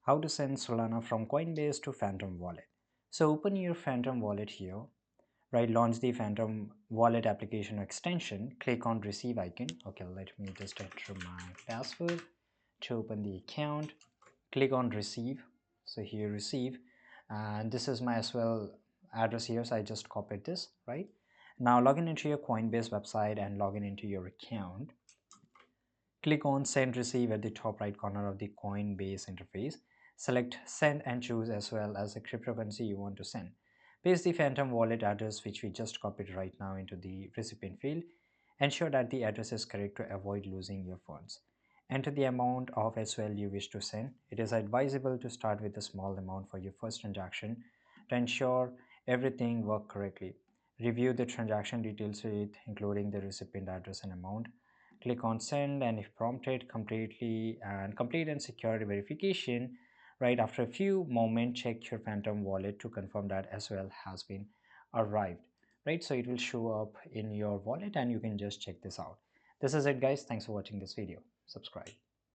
How to send Solana from Coinbase to Phantom Wallet. So open your Phantom Wallet here, right? Launch the Phantom Wallet application extension. Click on receive icon. Okay, let me just enter my password to open the account. Click on receive. So here receive, and this is my as well address here. So I just copied this, right? Now log in into your Coinbase website and log in into your account. Click on Send Receive at the top right corner of the Coinbase interface. Select Send and choose as well as the cryptocurrency you want to send. Paste the Phantom wallet address which we just copied right now into the recipient field. Ensure that the address is correct to avoid losing your funds. Enter the amount of as well you wish to send. It is advisable to start with a small amount for your first transaction to ensure everything works correctly. Review the transaction details with including the recipient address and amount. Click on send, and if prompted, complete and secure verification. Right after a few moments, check your Phantom wallet to confirm that as well has been arrived. Right, so it will show up in your wallet and you can just check this out. This is it guys. Thanks for watching this video. Subscribe.